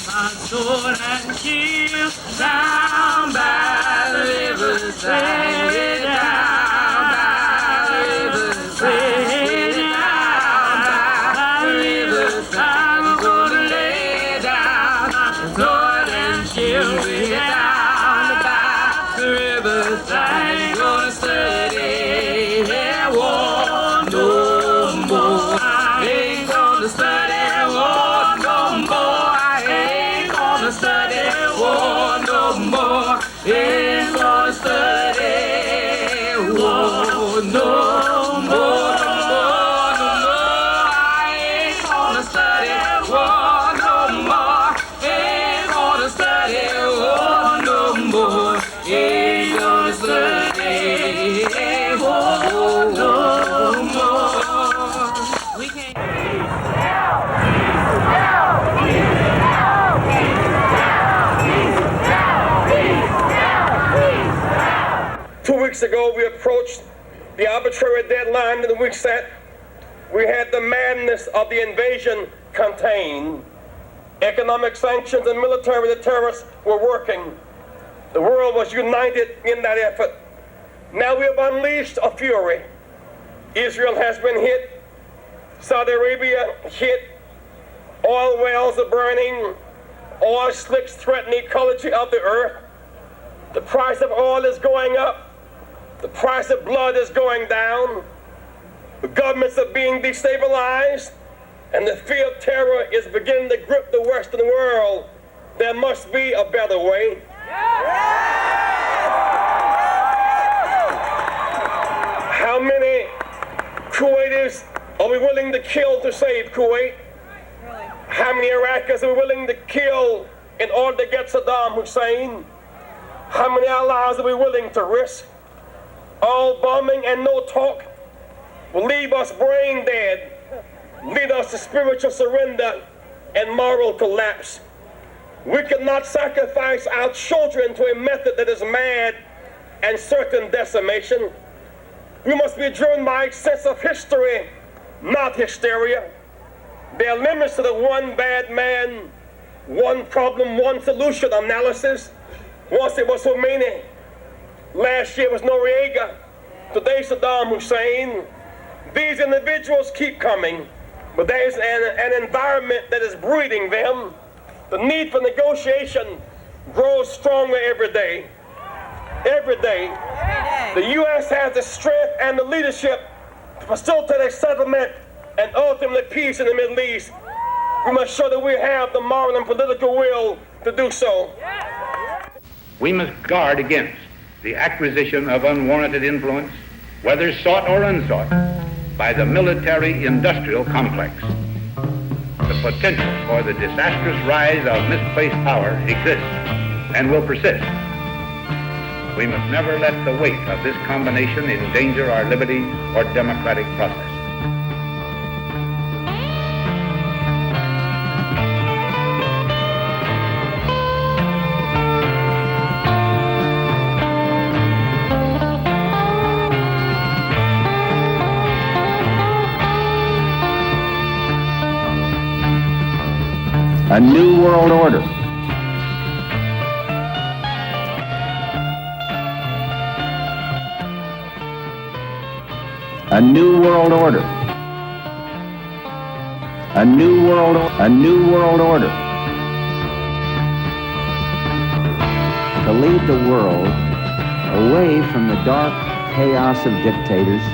my soul and shield down by the riverside, way down by the riverside, way down by the riverside. I'm gonna lay down my sword and shield way down by the riverside. Ain't gonna study war no more. Ain't gonna study war no more. I ain't gonna study war no more. Ain't gonna study war no more. I ain't gonna study war no more. Ain't gonna study war no more. Ain't gonna study war no more. We can't. 2 weeks ago, we approached the arbitrary deadline in which that we had the madness of the invasion contained. Economic sanctions and military deterrence were working. The world was united in that effort. Now we have unleashed a fury. Israel has been hit. Saudi Arabia hit. Oil wells are burning. Oil slicks threaten the ecology of the earth. The price of oil is going up. The price of blood is going down. The governments are being destabilized. And the fear of terror is beginning to grip the Western world. There must be a better way. How many Kuwaitis are we willing to kill to save Kuwait? How many Iraqis are we willing to kill in order to get Saddam Hussein? How many allies are we willing to risk? All bombing and no talk will leave us brain dead, lead us to spiritual surrender and moral collapse. We cannot sacrifice our children to a method that is mad and certain decimation. We must be driven by a sense of history, not hysteria. There are limits to the one bad man, one problem, one solution analysis. Once it was Khomeini, last year was Noriega, today Saddam Hussein. These individuals keep coming, but there is an environment that is breeding them. The need for negotiation grows stronger every day. Every day. The U.S. has the strength and the leadership to facilitate a settlement and ultimately peace in the Middle East. We must show that we have the moral and political will to do so. We must guard against the acquisition of unwarranted influence, whether sought or unsought, by the military-industrial complex. The potential for the disastrous rise of misplaced power exists and will persist. We must never let the weight of this combination endanger our liberty or democratic process. A new world order. A new world order. A new world order. To lead the world away from the dark chaos of dictators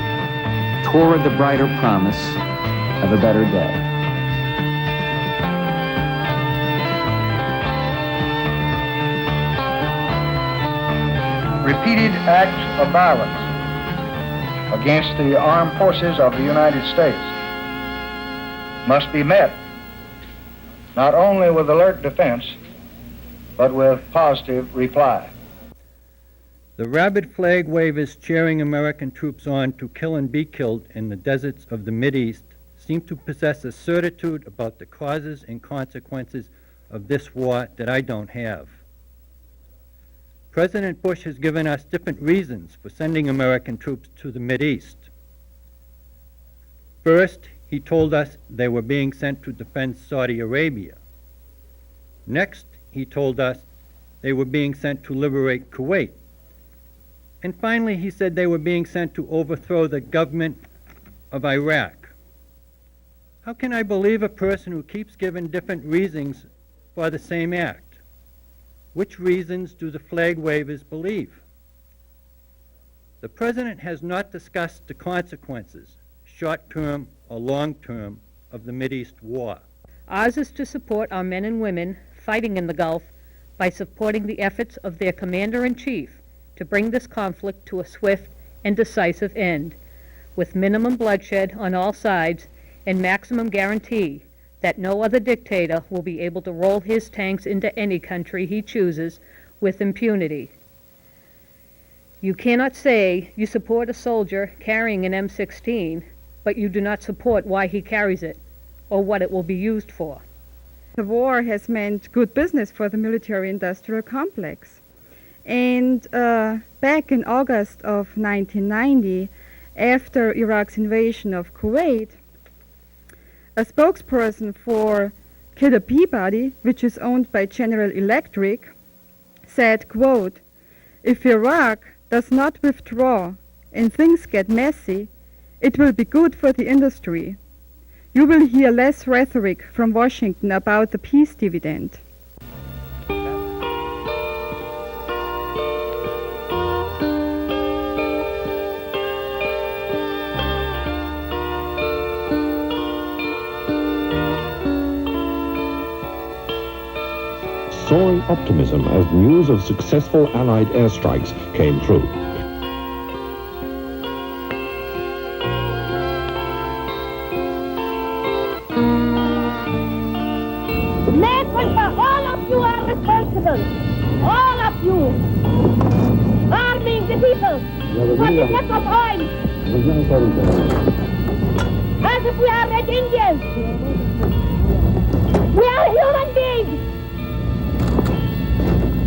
toward the brighter promise of a better day. Repeated acts of violence against the armed forces of the United States must be met not only with alert defense, but with positive reply. The rabid flag wavers cheering American troops on to kill and be killed in the deserts of the Mideast seem to possess a certitude about the causes and consequences of this war that I don't have. President Bush has given us different reasons for sending American troops to the Mideast. First, he told us they were being sent to defend Saudi Arabia. Next, he told us they were being sent to liberate Kuwait. And finally, he said they were being sent to overthrow the government of Iraq. How can I believe a person who keeps giving different reasons for the same act? Which reasons do the flag wavers believe? The President has not discussed the consequences, short-term or long-term, of the Mideast war. Ours is to support our men and women fighting in the Gulf by supporting the efforts of their Commander-in-Chief to bring this conflict to a swift and decisive end, with minimum bloodshed on all sides and maximum guarantee that no other dictator will be able to roll his tanks into any country he chooses with impunity. You cannot say you support a soldier carrying an M16, but you do not support why he carries it or what it will be used for. The war has meant good business for the military-industrial complex. And back in August of 1990, after Iraq's invasion of Kuwait, a spokesperson for Kidder Peabody, which is owned by General Electric, said, quote, "If Iraq does not withdraw and things get messy, it will be good for the industry. You will hear less rhetoric from Washington about the peace dividend." Soaring optimism as news of successful Allied airstrikes came through. All of you are responsible. All of you. Arming the people for the sake of oil. As if we are Red Indians. We are human beings.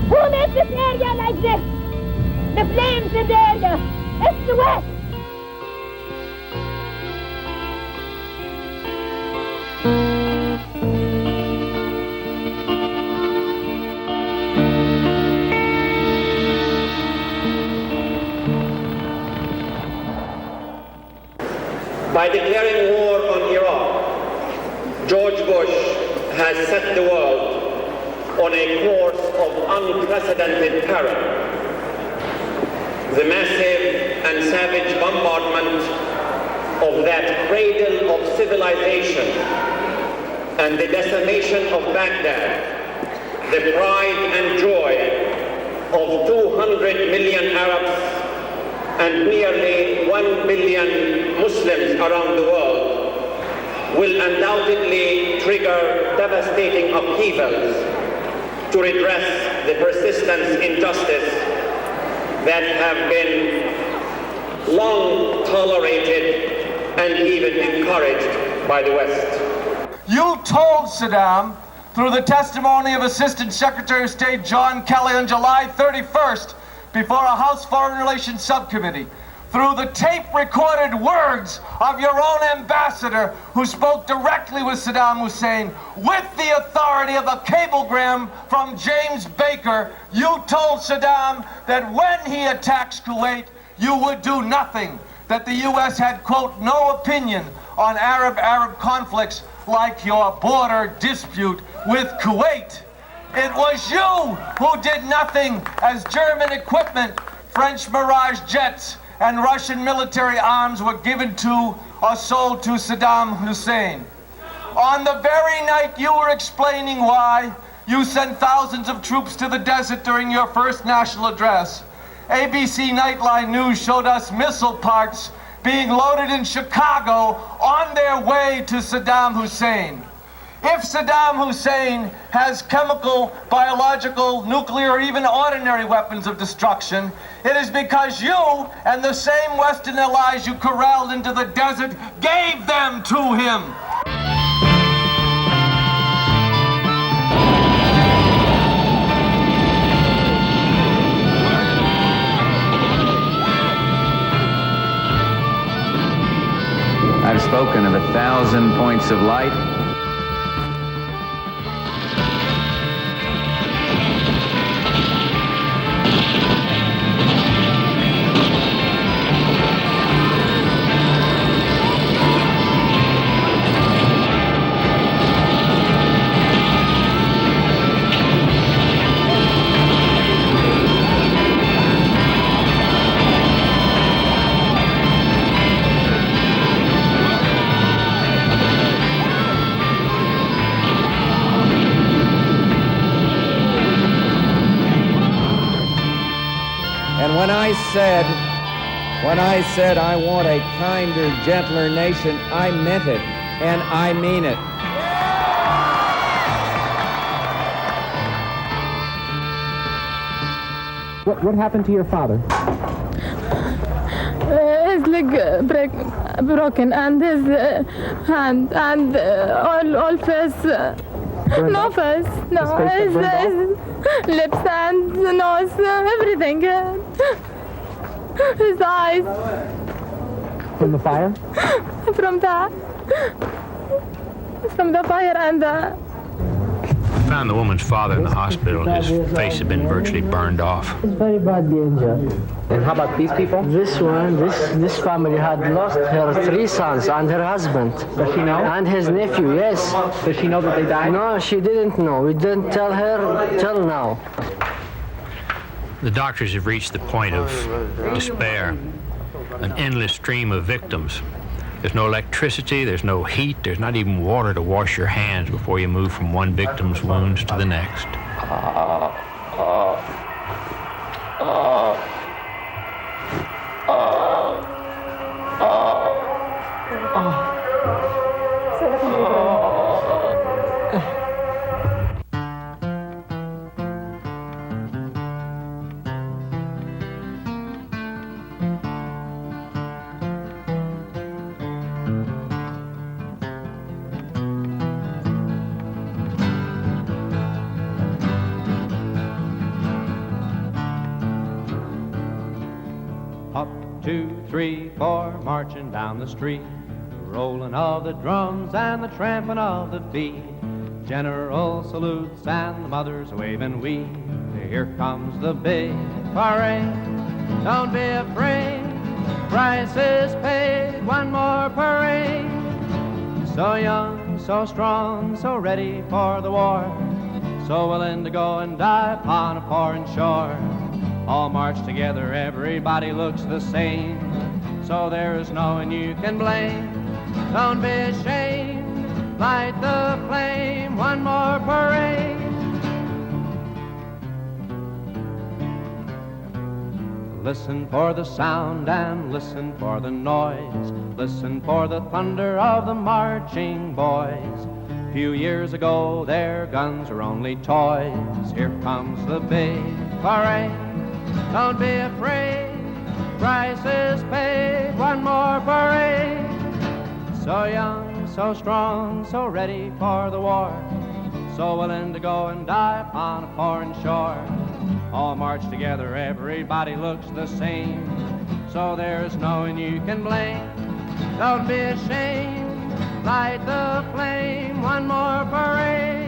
Who made this area like this? The flames in the area. It's the West. By declaring war on Iraq, George Bush has set the world on a course of unprecedented peril. The massive and savage bombardment of that cradle of civilization and the decimation of Baghdad, the pride and joy of 200 million Arabs and nearly 1 billion Muslims around the world, will undoubtedly trigger devastating upheavals to redress the persistent injustice that have been long tolerated and even encouraged by the West. You told Saddam, through the testimony of Assistant Secretary of State John Kelly on July 31st, before a House Foreign Relations Subcommittee, through the tape-recorded words of your own ambassador who spoke directly with Saddam Hussein, with the authority of a cablegram from James Baker, you told Saddam that when he attacks Kuwait, you would do nothing, that the U.S. had, quote, no opinion on Arab-Arab conflicts like your border dispute with Kuwait. It was you who did nothing as German equipment, French Mirage jets, and Russian military arms were given to or sold to Saddam Hussein. On the very night you were explaining why, you sent thousands of troops to the desert during your first national address. ABC Nightline News showed us missile parts being loaded in Chicago on their way to Saddam Hussein. If Saddam Hussein has chemical, biological, nuclear, or even ordinary weapons of destruction, it is because you and the same Western allies you corralled into the desert gave them to him. I've spoken of 1,000 points of light. when I said I want a kinder, gentler nation, I meant it, and I mean it. What happened to your father? His leg broken and his hand and all face. No face. No, his lips and nose, everything. His eyes. From the fire? From the fire and the... We found the woman's father in the hospital. His face had been virtually burned off. It's very badly injured. And how about these people? This this family had lost her 3 sons and her husband. Does she know? And his nephew, yes. Does she know that they died? No, she didn't know. We didn't tell her till now. The doctors have reached the point of despair, an endless stream of victims. There's no electricity, there's no heat, there's not even water to wash your hands before you move from one victim's wounds to the next. Up, 2, 3, 4, marching down the street, rolling of the drums and the tramping of the feet. General salutes and the mothers waving we. Here comes the big parade. Don't be afraid, price is paid. One more parade. So young, so strong, so ready for the war, so willing to go and die upon a foreign shore. All march together, everybody looks the same, so there is no one you can blame. Don't be ashamed, light the flame. One more parade. Listen for the sound and listen for the noise. Listen for the thunder of the marching boys. A few years ago, their guns were only toys. Here comes the big parade. Don't be afraid, price is paid. One more parade. So young, so strong, so ready for the war, so willing to go and die upon a foreign shore. All march together, everybody looks the same, so there's no one you can blame. Don't be ashamed, light the flame. One more parade.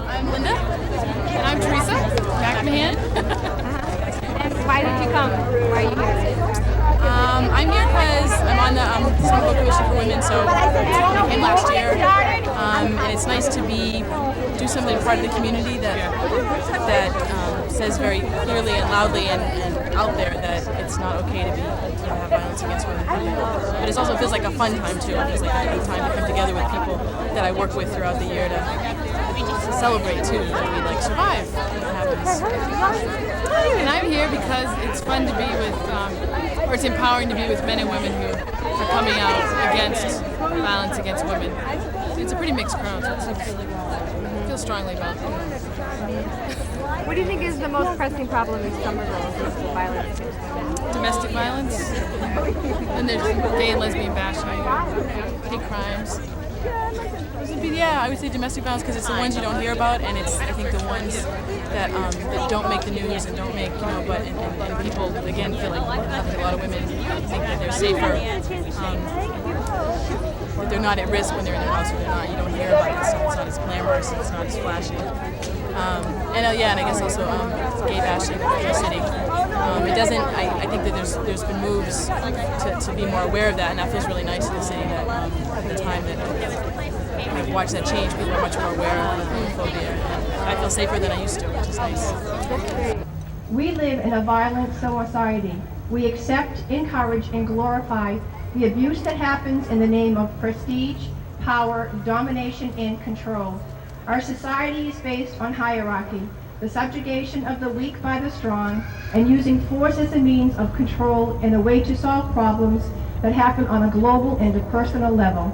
I'm Linda. And I'm Teresa McMahon. And why did you come? Why are you here? I'm here because I'm on the Somerville Commission for Women, so I came last year. And it's nice to do something part of the community that says very clearly and loudly and out there that it's not okay to have violence against women. But it also feels like a fun time too. It feels like a time to come together with people that I work with throughout the year to celebrate too, that we survive when it happens. And I'm here because it's fun to be with, or it's empowering to be with men and women who are coming out against violence against women. It's a pretty mixed crowd, so I feel strongly about it. What do you think is the most pressing problem in Somerville against violence against women? Domestic violence, and there's gay and lesbian bashing, hate crimes. Yeah, I would say domestic violence because it's the ones you don't hear about, and it's I think the ones that don't make the news and don't make and people again feel like I think a lot of women think that they're safer, that they're not at risk when they're in their house or they're not. You don't hear about this stuff. It's not as glamorous. It's not as flashy. And I guess also gay bashing in the city. It doesn't. I think that there's been moves to be more aware of that, and that feels really nice in the city. That at the time that I've watched that change, people are much more aware of homophobia. And I feel safer than I used to, which is nice. We live in a violent society. We accept, encourage, and glorify the abuse that happens in the name of prestige, power, domination, and control. Our society is based on hierarchy, the subjugation of the weak by the strong, and using force as a means of control and a way to solve problems that happen on a global and a personal level.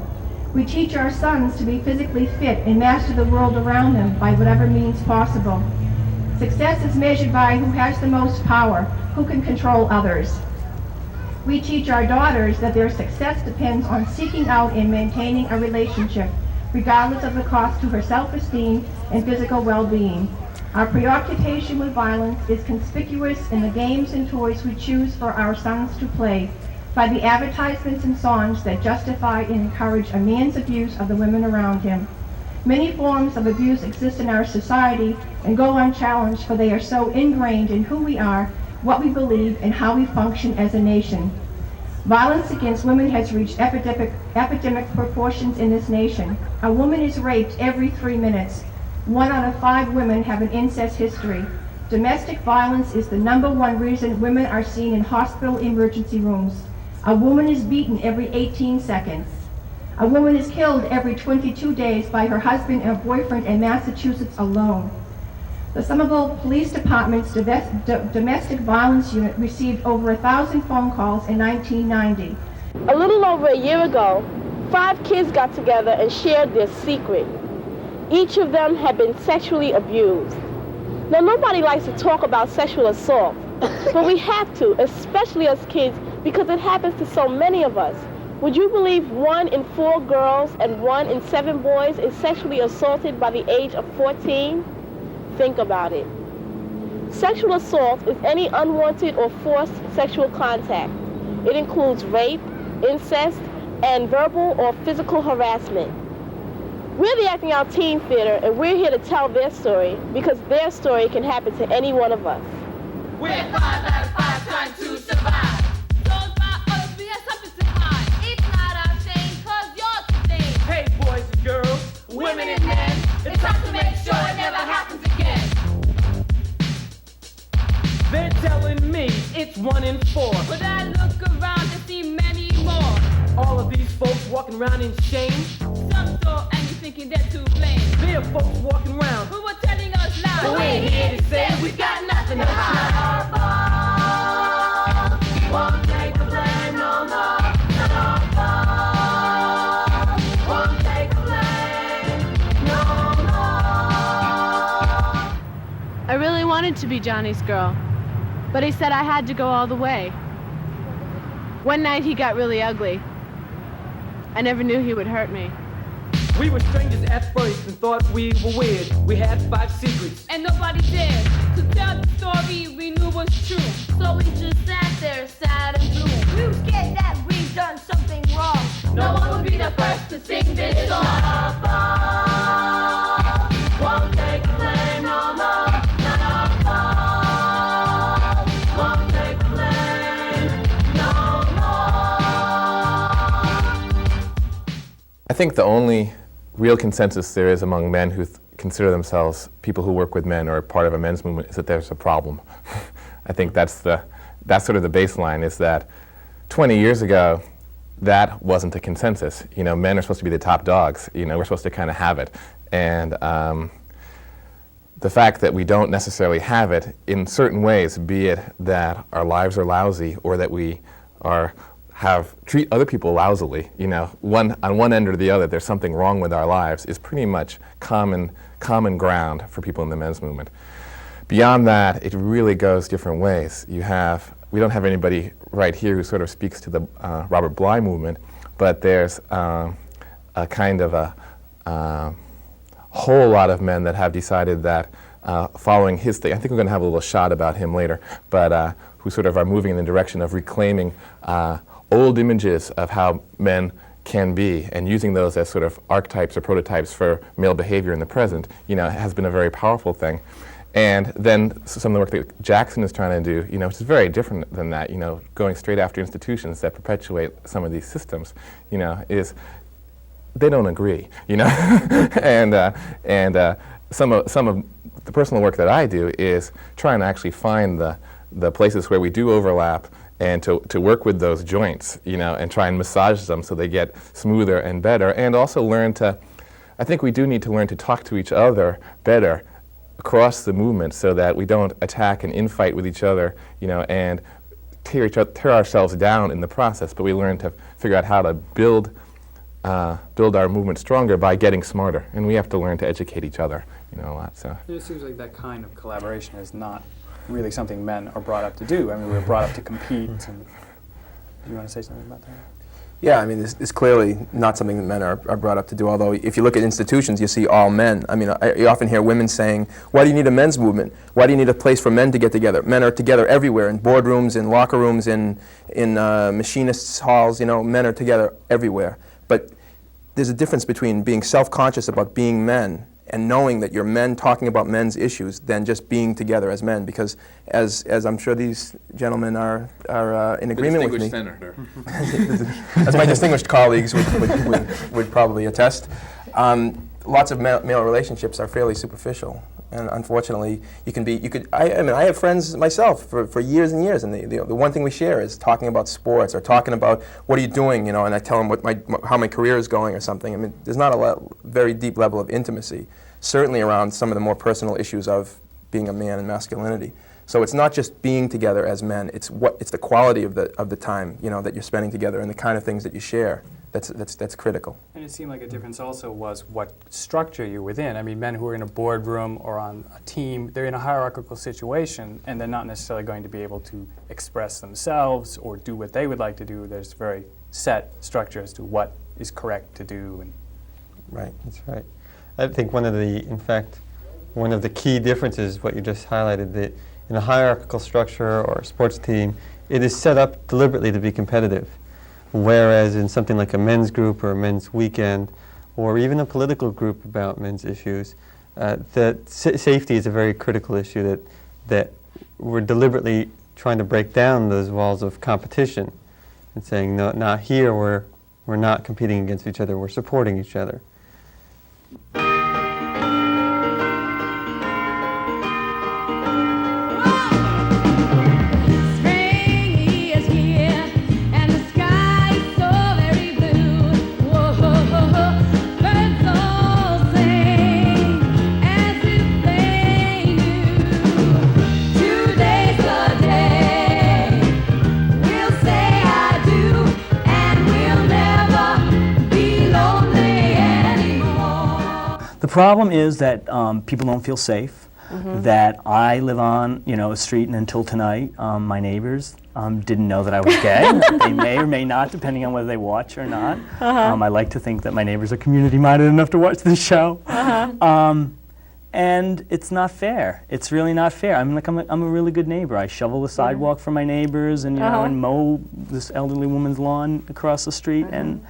We teach our sons to be physically fit and master the world around them by whatever means possible. Success is measured by who has the most power, who can control others. We teach our daughters that their success depends on seeking out and maintaining a relationship, regardless of the cost to her self-esteem and physical well-being. Our preoccupation with violence is conspicuous in the games and toys we choose for our sons to play, by the advertisements and songs that justify and encourage a man's abuse of the women around him. Many forms of abuse exist in our society and go unchallenged, for they are so ingrained in who we are, what we believe, and how we function as a nation. Violence against women has reached epidemic proportions in this nation. A woman is raped every 3 minutes. 1 out of 5 women have an incest history. Domestic violence is the #1 reason women are seen in hospital emergency rooms. A woman is beaten every 18 seconds. A woman is killed every 22 days by her husband or boyfriend in Massachusetts alone. The Somerville Police Department's domestic violence unit received over 1,000 phone calls in 1990. A little over a year ago, 5 kids got together and shared their secret. Each of them had been sexually abused. Now, nobody likes to talk about sexual assault, but we have to, especially as kids, because it happens to so many of us. Would you believe 1 in 4 girls and 1 in 7 boys is sexually assaulted by the age of 14? Think about it. Sexual assault is any unwanted or forced sexual contact. It includes rape, incest, and verbal or physical harassment. We're the Acting Out Teen Theater, and we're here to tell their story, because their story can happen to any one of us. We're 5 out of 5 trying to survive. Told by us we have something to hide. It's not our shame, cause you're to blame. Hey boys and girls, women and men, it's time to make sure it never happens again. They're telling me it's 1 in 4, but I look around and see many more. All of these folks walking around in shame. Some saw and you thinking they're to blame. There are folks walking around who are telling us lies. But we're here to say we got nothing to hide. Our fault. Won't take the blame no more. Not our fault. Won't take the blame no more. I really wanted to be Johnny's girl, but he said I had to go all the way. One night he got really ugly. I never knew he would hurt me. We were strangers at first and thought we were weird. We had 5 secrets, and nobody dared to tell the story we knew was true. So we just sat there sad and blue. We were scared that we'd done something wrong. No one would be the first to sing this song. It's not our fault. Won't take the blame no more. Not our fault. Won't take the blame no more. I think the only real consensus there is among men who consider themselves people who work with men or are part of a men's movement is that there's a problem. I think that's sort of the baseline, is that 20 years ago, that wasn't a consensus. You know, men are supposed to be the top dogs. You know, we're supposed to kind of have it. And the fact that we don't necessarily have it in certain ways, be it that our lives are lousy or that we treat other people lousily, you know, on one end or the other, there's something wrong with our lives, is pretty much common ground for people in the men's movement. Beyond that, it really goes different ways. We don't have anybody right here who sort of speaks to the Robert Bly movement, but there's a kind of a whole lot of men that have decided that following his thing, I think we're going to have a little shot about him later, but who sort of are moving in the direction of reclaiming old images of how men can be and using those as sort of archetypes or prototypes for male behavior in the present, you know, has been a very powerful thing. And then some of the work that Jackson is trying to do, you know, which is very different than that, you know, going straight after institutions that perpetuate some of these systems, you know, is they don't agree, you know, and some of the personal work that I do is trying to actually find the places where we do overlap and to work with those joints, you know, and try and massage them so they get smoother and better, and also learn to, I think we do need to learn to talk to each other better across the movement so that we don't attack and infight with each other, you know, and tear ourselves down in the process, but we learn to figure out how to build our movement stronger by getting smarter, and we have to learn to educate each other, you know, a lot. So it seems like that kind of collaboration is not really something men are brought up to do. I mean, we're brought up to compete. And do you want to say something about that? Yeah, I mean, it's clearly not something that men are brought up to do, although if you look at institutions, you see all men. I mean, you often hear women saying, why do you need a men's movement? Why do you need a place for men to get together? Men are together everywhere, in boardrooms, in locker rooms, in machinists' halls, you know, men are together everywhere. But there's a difference between being self-conscious about being men and knowing that you're men talking about men's issues than just being together as men, because as I'm sure these gentlemen are in agreement with me. Senator. As my distinguished colleagues would probably attest, lots of male relationships are fairly superficial, and unfortunately, I have friends myself for years and years, and the one thing we share is talking about sports or talking about what are you doing, you know, and I tell them how my career is going or something. I mean, there's not a very deep level of intimacy, certainly around some of the more personal issues of being a man and masculinity. So it's not just being together as men; it's the quality of the time, you know, that you're spending together and the kind of things that you share. That's critical. And it seemed like a difference also was what structure you're within. I mean, men who are in a boardroom or on a team, they're in a hierarchical situation, and they're not necessarily going to be able to express themselves or do what they would like to do. There's very set structure as to what is correct to do. And right. That's right. I think one of the key differences, what you just highlighted, that in a hierarchical structure or a sports team, it is set up deliberately to be competitive. Whereas in something like a men's group or a men's weekend, or even a political group about men's issues, that safety is a very critical issue that we're deliberately trying to break down those walls of competition and saying, no, not here, we're not competing against each other, we're supporting each other. The problem is that people don't feel safe, that I live on, you know, a street, and until tonight, my neighbors didn't know that I was gay. They may or may not, depending on whether they watch or not. I like to think that my neighbors are community-minded enough to watch this show. And it's not fair. It's really not fair. I mean, like, I'm a really good neighbor. I shovel the sidewalk for my neighbors, and you know, and mow this elderly woman's lawn across the street, and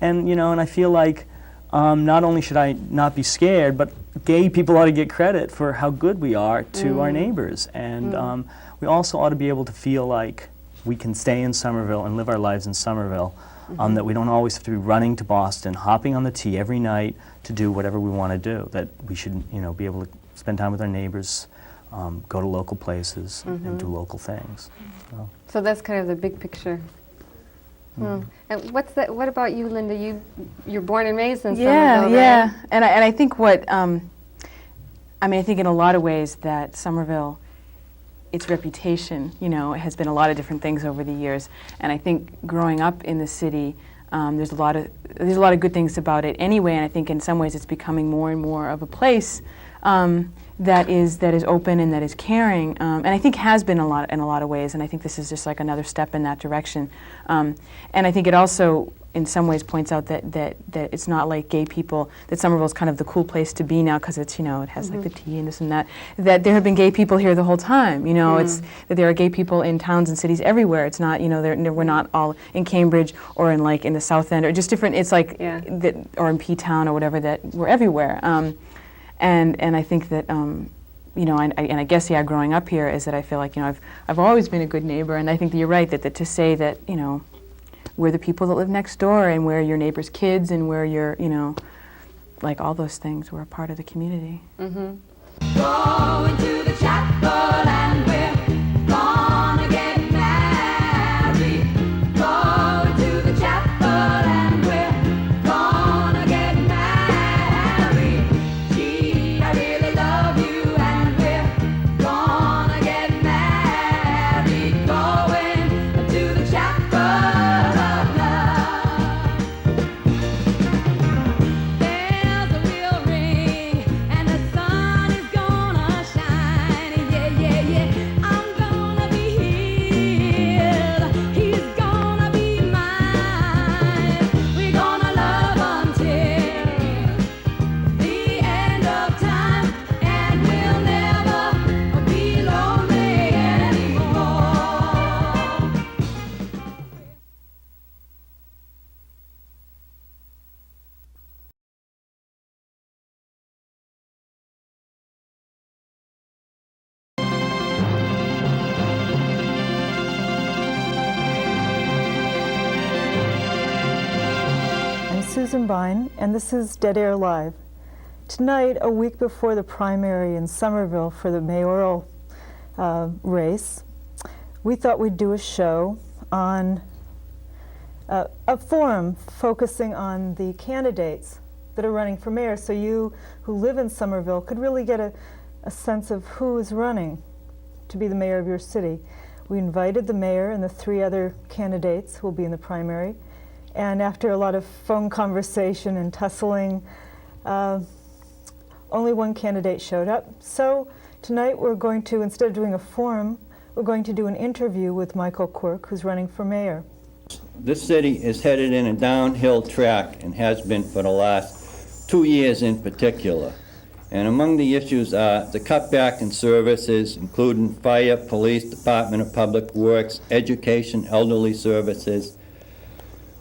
you know, and I feel like not only should I not be scared, but gay people ought to get credit for how good we are to our neighbors, and we also ought to be able to feel like we can stay in Somerville and live our lives in Somerville. That we don't always have to be running to Boston, hopping on the T every night to do whatever we want to do. That we should, you know, be able to spend time with our neighbors, go to local places, and do local things. So that's kind of the big picture. And what about you, Linda? You're born and raised in Somerville, Yeah. right? And I think I think in a lot of ways that Somerville, its reputation, you know, has been a lot of different things over the years. And I think growing up in the city, there's a lot of good things about it anyway. And I think in some ways it's becoming more and more of a place that is open and that is caring, and I think has been in a lot of ways. And I think this is just like another step in that direction. And I think it also, in some ways, points out that it's not like gay people, that Somerville is kind of the cool place to be now because it's, you know, it has like the tea and this and that. That there have been gay people here the whole time. You know, it's that there are gay people in towns and cities everywhere. It's not, you know, we're not all in Cambridge or in the South End or just different. It's like or in P-Town or whatever. That we're everywhere. And I think that, you know, and I guess, growing up here is that I feel like, you know, I've always been a good neighbor, and I think that you're right, that to say that, you know, we're the people that live next door, and we're your neighbor's kids, and we're your, you know, like all those things, we're a part of the community. Mm-hmm. Going to the chapel and we're gonna get married. Going to the chapel and we're gonna get married. Gee, I really love you and we're gonna get married. Going to the chapel of love. There's a real ring and the sun is gonna shine. Yeah, yeah, yeah. I'm gonna be healed. He's gonna be mine. We're gonna love until the end of time, and we'll never be lonely anymore. I'm Susan Bine, and this is Dead Air Live. Tonight, a week before the primary in Somerville for the mayoral race, we thought we'd do a show on a forum focusing on the candidates that are running for mayor, so you who live in Somerville could really get a sense of who is running to be the mayor of your city. We invited the mayor and the 3 other candidates who will be in the primary. And after a lot of phone conversation and tussling, only one candidate showed up. So tonight we're going to, instead of doing a forum, we're going to do an interview with Michael Quirk, who's running for mayor. This city is headed in a downhill track and has been for the last 2 years in particular. And among the issues are the cutback in services, including fire, police, Department of Public Works, education, elderly services.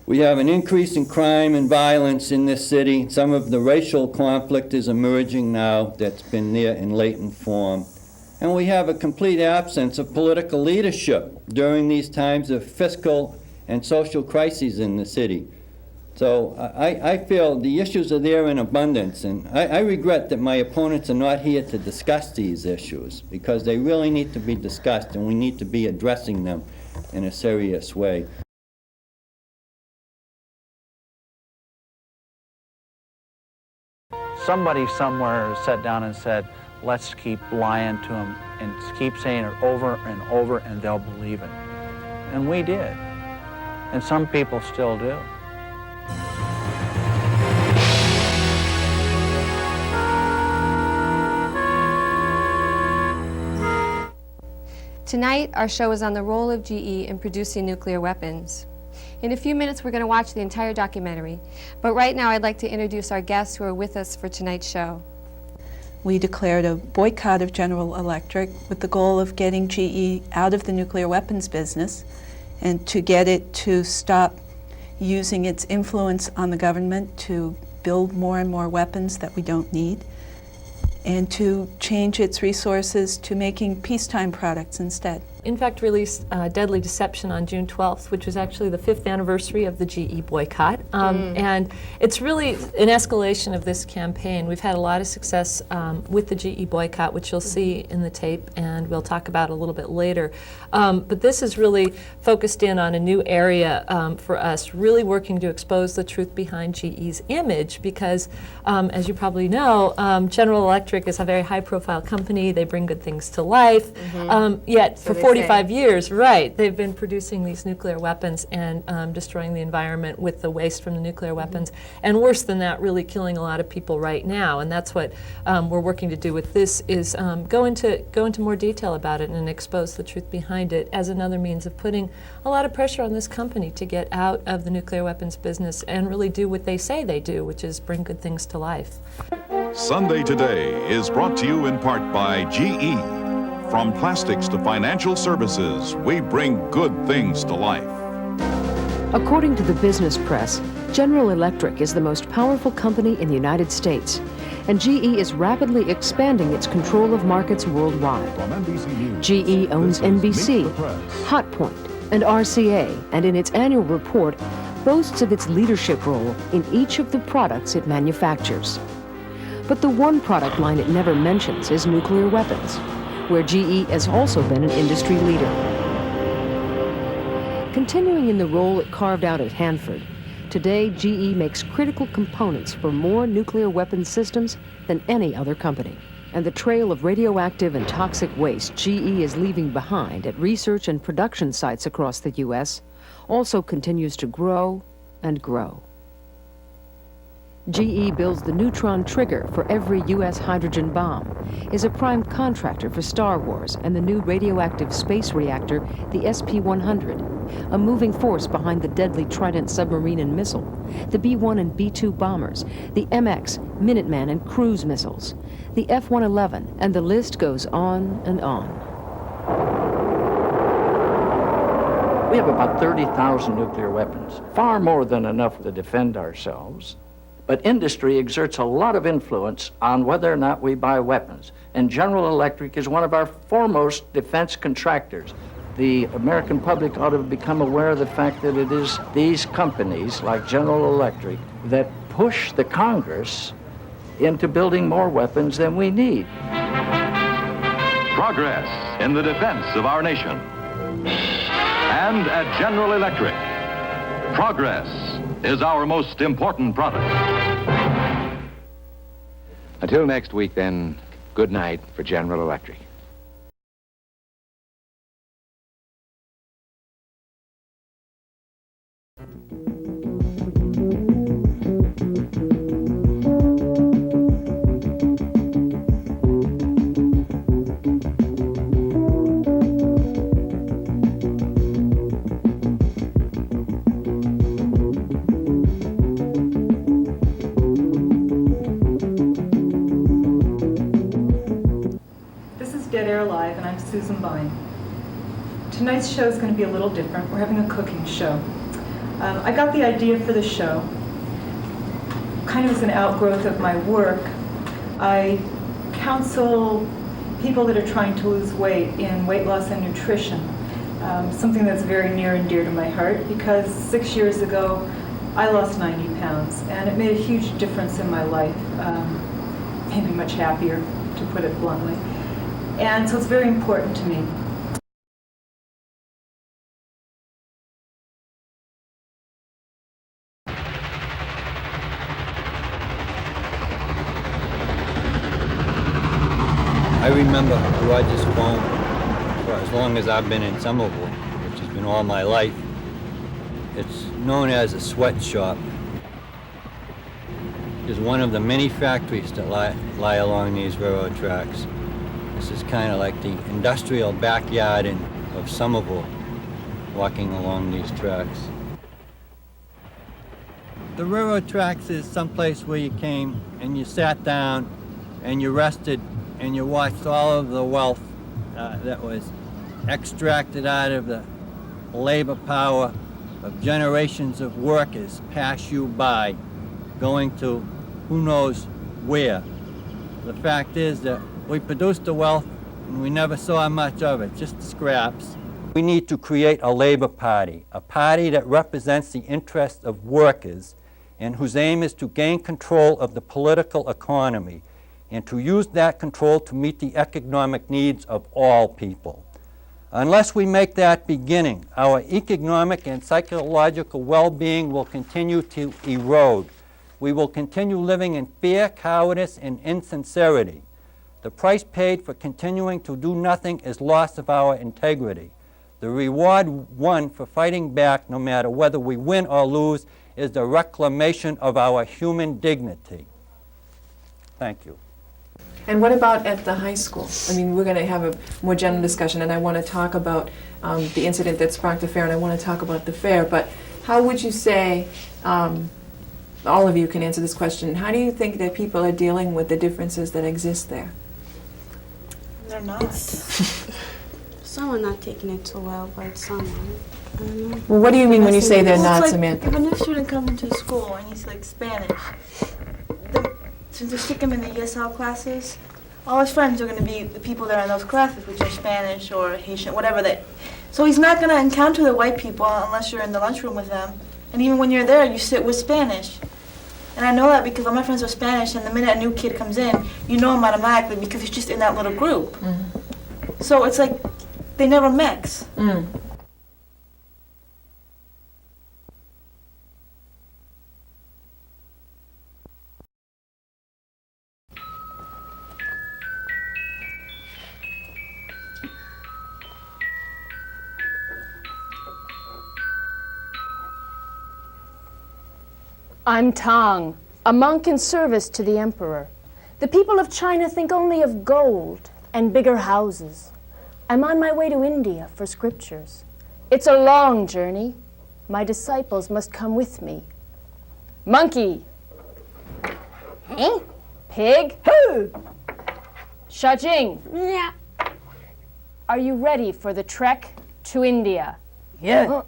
We have an increase in crime and violence in this city. Some of the racial conflict is emerging now that's been there in latent form. And we have a complete absence of political leadership during these times of fiscal and social crises in the city. So I feel the issues are there in abundance, and I regret that my opponents are not here to discuss these issues, because they really need to be discussed, and we need to be addressing them in a serious way. Somebody somewhere sat down and said, let's keep lying to them and keep saying it over and over and they'll believe it. And we did. And some people still do. Tonight, our show is on the role of GE in producing nuclear weapons. In a few minutes, we're going to watch the entire documentary. But right now, I'd like to introduce our guests who are with us for tonight's show. We declared a boycott of General Electric with the goal of getting GE out of the nuclear weapons business and to get it to stop using its influence on the government to build more and more weapons that we don't need, and to change its resources to making peacetime products instead. In fact, released Deadly Deception on June 12th, which was actually the 5th anniversary of the GE boycott. And it's really an escalation of this campaign. We've had a lot of success with the GE boycott, which you'll see in the tape, and we'll talk about a little bit later. But this is really focused in on a new area for us, really working to expose the truth behind GE's image, because as you probably know, General Electric is a very high-profile company. They bring good things to life. Yet for 45 years, right, they've been producing these nuclear weapons and destroying the environment with the waste from the nuclear weapons. And worse than that, really killing a lot of people right now. And that's what we're working to do with this, is go into more detail about it and expose the truth behind it as another means of putting a lot of pressure on this company to get out of the nuclear weapons business and really do what they say they do, which is bring good things to life. Sunday Today is brought to you in part by GE. From plastics to financial services, we bring good things to life. According to the business press, General Electric is the most powerful company in the United States, and GE is rapidly expanding its control of markets worldwide. GE owns NBC, Hotpoint, and RCA, and in its annual report, boasts of its leadership role in each of the products it manufactures. But the one product line it never mentions is nuclear weapons, where GE has also been an industry leader. Continuing in the role it carved out at Hanford, today GE makes critical components for more nuclear weapons systems than any other company. And the trail of radioactive and toxic waste GE is leaving behind at research and production sites across the U.S. also continues to grow and grow. GE builds the neutron trigger for every U.S. hydrogen bomb, is a prime contractor for Star Wars and the new radioactive space reactor, the SP-100, a moving force behind the deadly Trident submarine and missile, the B-1 and B-2 bombers, the MX, Minuteman, and cruise missiles, the F-111, and the list goes on and on. We have about 30,000 nuclear weapons, far more than enough to defend ourselves. But industry exerts a lot of influence on whether or not we buy weapons. And General Electric is one of our foremost defense contractors. The American public ought to become aware of the fact that it is these companies, like General Electric, that push the Congress into building more weapons than we need. Progress in the defense of our nation. And at General Electric, progress is our most important product. Until next week, then, good night for General Electric. Susan Vine. Tonight's show is going to be a little different. We're having a cooking show. I got the idea for the show kind of as an outgrowth of my work. I counsel people that are trying to lose weight in weight loss and nutrition, something that's very near and dear to my heart because 6 years ago I lost 90 pounds and it made a huge difference in my life, made me much happier, to put it bluntly. And so it's very important to me. I remember Roger's phone for as long as I've been in Somerville, which has been all my life. It's known as a sweatshop. It's one of the many factories that lie along these railroad tracks. This is kind of like the industrial backyard of Somerville, walking along these tracks. The railroad tracks is someplace where you came and you sat down and you rested and you watched all of the wealth that was extracted out of the labor power of generations of workers pass you by, going to who knows where. The fact is that we produced the wealth and we never saw much of it, just scraps. We need to create a labor party, a party that represents the interests of workers and whose aim is to gain control of the political economy and to use that control to meet the economic needs of all people. Unless we make that beginning, our economic and psychological well-being will continue to erode. We will continue living in fear, cowardice, and insincerity. The price paid for continuing to do nothing is loss of our integrity. The reward won for fighting back, no matter whether we win or lose, is the reclamation of our human dignity. Thank you. And what about at the high school? I mean, we're going to have a more general discussion, and I want to talk about the incident that sparked the fair, and I want to talk about the fair. But how would you say, all of you can answer this question, how do you think that people are dealing with the differences that exist there? They're not. Some are not taking it so well, but some are. I don't know. Well, what do you mean when you say they're not, like Samantha? If a new student comes into school and he's like Spanish, since they stick him in the ESL classes, all his friends are going to be the people that are in those classes, which are Spanish or Haitian, whatever they. So he's not going to encounter the white people unless you're in the lunchroom with them, And even when you're there, you sit with Spanish. And I know that because all my friends are Spanish, and the minute a new kid comes in, you know him automatically because he's just in that little group. So it's like they never mix. I'm Tang, a monk in service to the emperor. The people of China think only of gold and bigger houses. I'm on my way to India for scriptures. It's a long journey. My disciples must come with me. Monkey. Hey. Pig. Hoo. Shajing. Yeah. Are you ready for the trek to India? Yeah.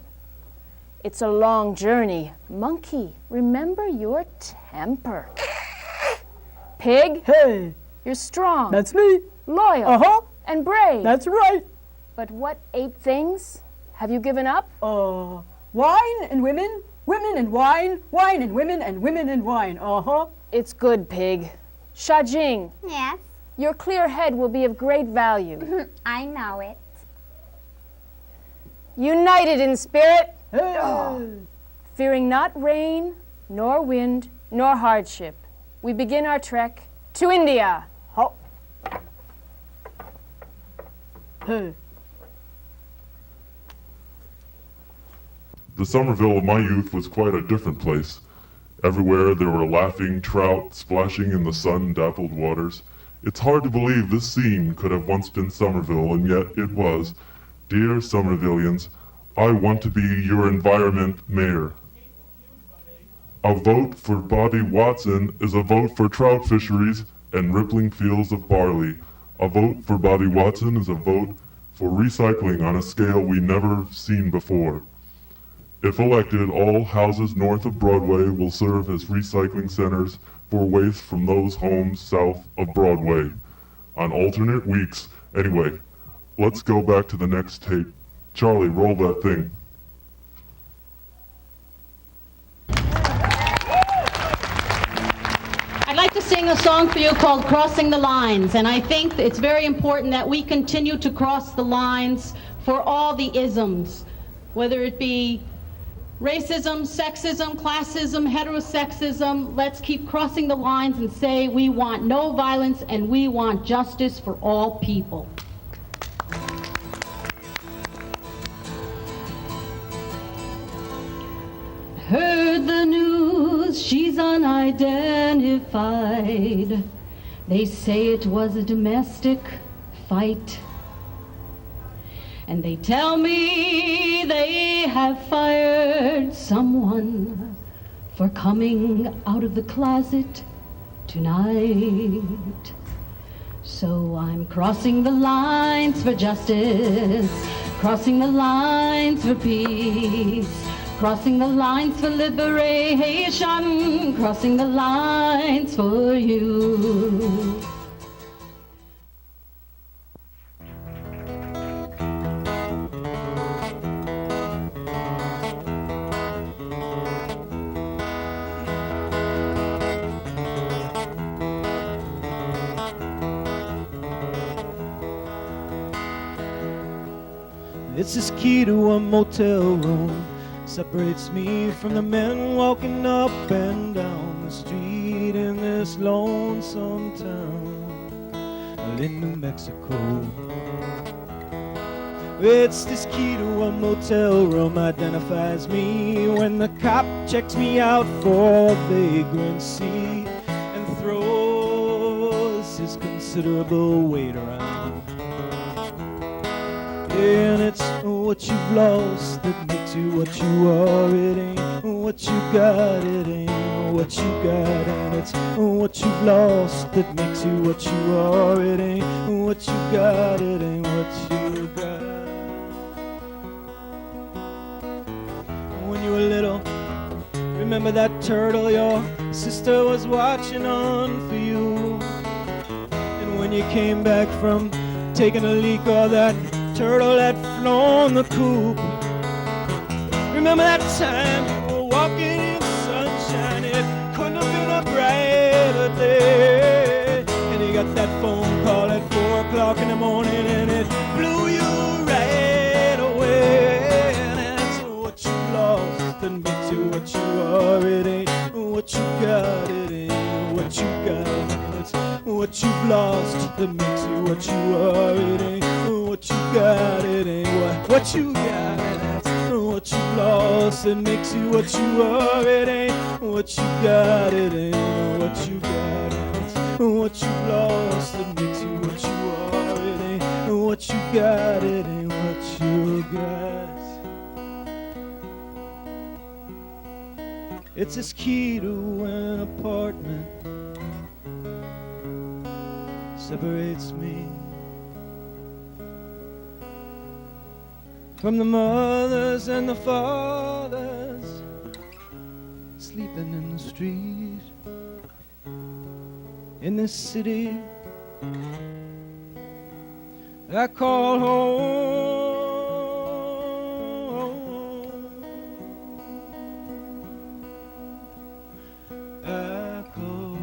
It's a long journey. Monkey, remember your temper. Pig, hey, you're strong. That's me. Loyal. And brave. That's right. But what 8 things have you given up? Wine and women, women and wine, wine and women and wine. It's good, Pig. Shajing. Yes? Your clear head will be of great value. I know it. United in spirit. Fearing not rain, nor wind, nor hardship, we begin our trek to India. The Somerville of my youth was quite a different place. Everywhere there were laughing trout splashing in the sun-dappled waters. It's hard to believe this scene could have once been Somerville, and yet it was. Dear Somervillians, I want to be your environment mayor. A vote for Bobby Watson is a vote for trout fisheries and rippling fields of barley. A vote for Bobby Watson is a vote for recycling on a scale we never seen before. If elected, all houses north of Broadway will serve as recycling centers for waste from those homes south of Broadway. On alternate weeks, anyway, let's go back to the next tape. Charlie, roll that thing. I'd like to sing a song for you called Crossing the Lines, and I think it's very important that we continue to cross the lines for all the isms, whether it be racism, sexism, classism, heterosexism. Let's keep crossing the lines and say we want no violence and we want justice for all people. Heard the news, she's unidentified. They say it was a domestic fight. And they tell me they have fired someone for coming out of the closet tonight. So I'm crossing the lines for justice, crossing the lines for peace, crossing the lines for liberation, crossing the lines for you. It's this key to a motel room, separates me from the men walking up and down the street in this lonesome town in New Mexico. It's this key to a motel room, identifies me when the cop checks me out for vagrancy and throws his considerable weight around. And it's what you've lost that makes you what you are. It ain't what you got, it ain't what you got. And it's what you've lost that makes you what you are. It ain't what you got, it ain't what you got. When you were little, remember that turtle your sister was watching on for you? And when you came back from taking a leak, or that turtle had flown the coop. Remember that time you were walking in sunshine. It couldn't have been a brighter day. And he got that phone call at 4 o'clock in the morning, and it blew you right away. And that's what you lost that makes you what you are. It ain't what you got, it ain't what you got. It's what you've lost that makes you what you are. It ain't what you got, it ain't what you got. That's what you've lost that makes you what you are. It ain't what you got, it ain't what you got. It's what you've lost that makes you what you are. It ain't what you got, it ain't what you got. It's this key to an apartment separates me from the mothers and the fathers sleeping in the street in this city I call home. I call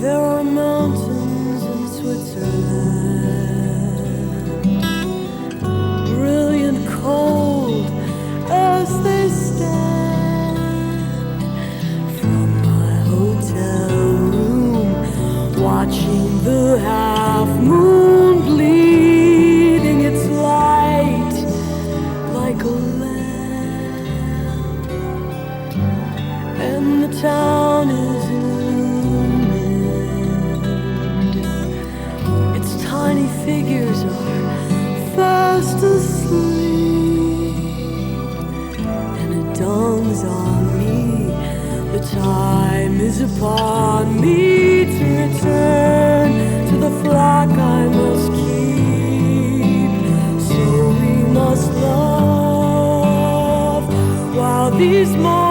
There are mountains in Switzerland, brilliant cold as they stand. From my hotel room, watching the half moon bleeding its light like a lamp, and the town is illumined figures are fast asleep, and it dawns on me the time is upon me to return to the flock I must keep. So we must love while these moments